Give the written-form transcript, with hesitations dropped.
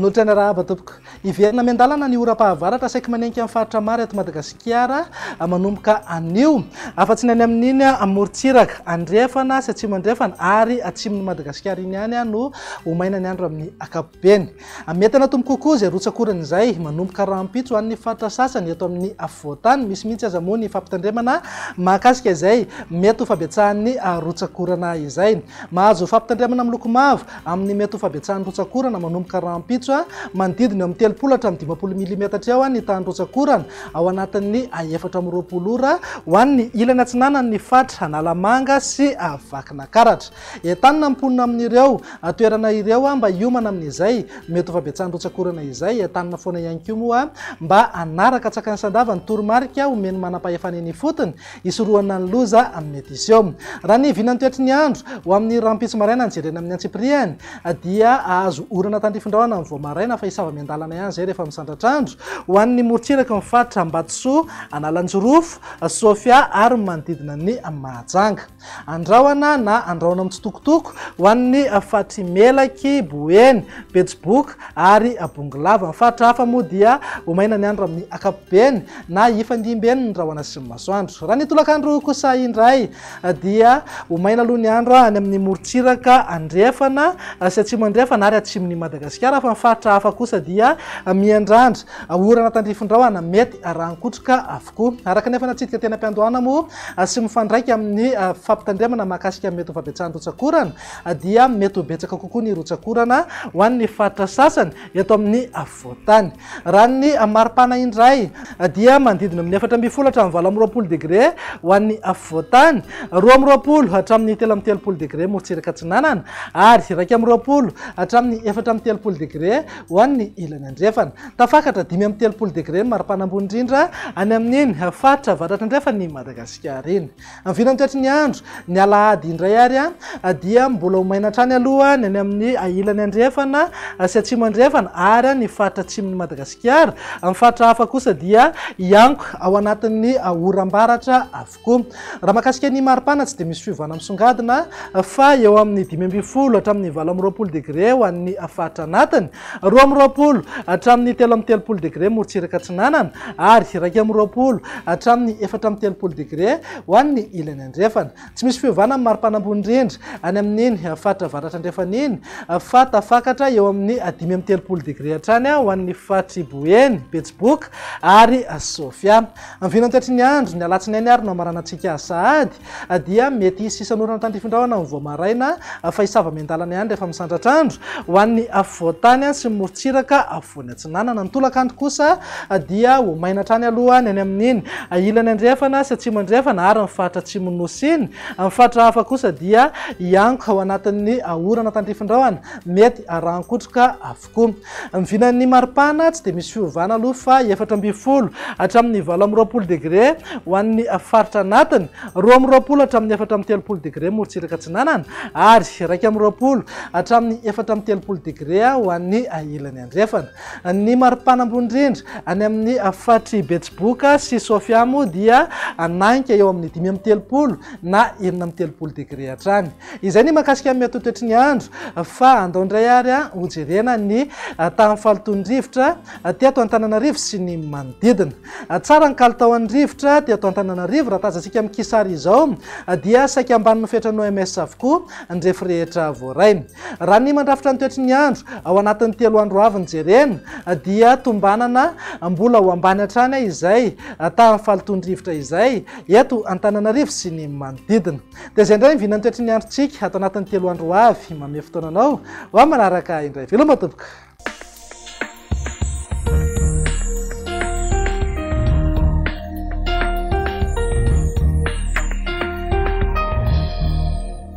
Anotrana raha batopoko. Iverina mendalana ny ora-pahavaratra saika manenka amin'ny faritra maro eto Madagasikara manomboka anio. Afa-tsy ny any amin'iny amorontsiraka andrefana sy atsimo andrefana ary atsimon'ny Madagasikara iny ihany no omaina ny andro amin'ny ankapobeny. Mety anatombo kokoa izay rotsakorana izay manomboka rahampitso ho an'ny faritra sasany eto amin'ny afovoantany. Misy mihitsy aza moa ny fampitandremana mahakasika izay mety ho fabetsahan'ny rotsakorana izay. Mahazo fampitandremana miloko mavo amin'ny mety ho fabetsahan'ny rotsakorana manomboka rahampitso manodidina amin'ny 30 hatramin'ny 20 milimetatra eo ny tany rotsakorana ao anatin'ny 420 ora ho an'ny ilany atsinanan'ny fatra analamanga sy vakina karatra. Entanina mponina amin'ireo toerana ireo mba hiomana amin'izay mety ho fabetsahan'ny rotsakorana izay. Entanina foana ihany koa moa mba anaraka tsakany sandava ny toromarika omeny manam-pahefana ny fotony isorohana ny loza mety izy eo. Raha ny vinany toetry ny andro ho amin'ny rahampitso maraina nijerena amin'ny antsipriany dia azo orana tandrifindraona amin'ny voamaraina fa isava miandalana ihany zay rehefa misandratra andro ho an'ny morontsiraka ny faritra Ambatsoa, Analanjorofo, Sofia ary manodidina ny Mahajanga. Andrahoana na andrahoana amin'ny tsitokotoko ho an'ny fatry Melaky, Boeny, Betsiboka ary Bongolava. Ny faritra hafa moa dia omaina ny andro amin'ny ankapobeny na ifandimby ny rahoana sy ny masoandro. Raha ny tolakandro kosa indray dia omaina aloha ny andro any amin'ny morontsiraka andrefana sy atsimo andrefana ary atsimon'ny Madagasikara. Fa ny faritra hafa kosa dia miandrandra orana tandrifindraona mety rankotroka avokoa. Araka nefa natsidika tena am-piandohana moa sy mifandraika amin'ny fampitandremana mahakasika mety ho fabetsahan'ny rotsakorana dia mety ho betsaka kokoa ny rotsakorana ho an'ny faritra sasany eto amin'ny afovoantany. Raha ny maripana indray dia manodidina amin'ny 4 hatramin'ny 20 degré ho an'ny afovoantany, 20 hatramin'ny 30 degré morontsiraka atsinanana ary 20 hatramin'ny 30 degré ho an'ny ilany andrefana. Tafakatra 30 degré maripana ambony indrindra any amin'iny faritra avaratra andrefa ny Madagasikara iny. Amin'ny vinany toetry ny andro ny alahady indray ary dia mbola omaina hatrany aloha ny any amin'ny ilany andrefana sy atsimo andrefana ary ny faritra atsimon'ny Madagasikara. Amin'ny faritra hafa kosa dia ianko ao anatin'ny oram-baratra avokoa. Raha mahakasika ny maripana tsy dia misy fiovana misongadina fa eo amin'ny 15 hatramin'ny 20 degré ho an'ny faritra anatiny, 20 hatramin'ny 30 degré morontsiraka atsinanana ary 20 hatramin'ny 30 degré ho an'ny ilany andrefana. Tsy misy fiovana amin'ny maripana ambony indrindra any amin'iny faritra avaratra andrefana iny fa tafakatra eo amin'ny 15 degré hatrany ho an'ny fatry Boeny, Betsiboka ary Sofia. Amin'ny vinany toetry ny andro ny alatsinainy ary no amarana antsika sahady dia mety isisan'orana tandrifindraona amin'ny voamaraina fa isava miandalana ihany rehefa misandratra andro ho an'ny afovoantany sy morontsiraka afovoany atsinanana. Ny tolakandro kosa dia omaina hatrany aloha ny any amin'iny ilany andrefana sy atsimo andrefana ary ny faritra atsimon'ny nosy iny. Amin'ny faritra hafa kosa dia ianko ao anatin'ny orana tandrifindraona mety rankotroka avokoa. Ny vinan'ny maripana tsy dia misy fiovana aloha fa 40 hatramin'ny 20 degré ho an'ny faritra anatiny, 20 hatramin'ny 30 degré morontsiraka atsinanana ary 20 hatramin'ny 30 degré ho an'ny ilany andrefana. Ny maripana ambony indrindra any amin'ny fatry Betsiboka sy Sofia moa dia ananika eo amin'ny 5 na 30 degré hatrany. Izay ny mahakasika amin'ny toetry ny andro fa andao indray ary ho jerena ny tamin'ny falitony-drivotra teto Antananarivo sy ny manodidina. Tsara ny kalitaon'ny rivotra teto Antananarivo raha tazantsika amin'ny kisary izao dia saika ambany nofetran'ny OMS avokoa ny rehefa rehetra voaraina. Raha ny mandrafitra ny toetry ny andro ao anatin'ny 3 andro avy ny jerena dia tombanana mbola ho ambany hatrany izay tamin'ny falitony-drivotra izay eto Antananarivo sy ny manodidina. Dia izay indray ny vinany toetry ny androntsika atao anatin'ny 3 andro avy. Manome fotoananao ho manaraka indray veloma tompoko.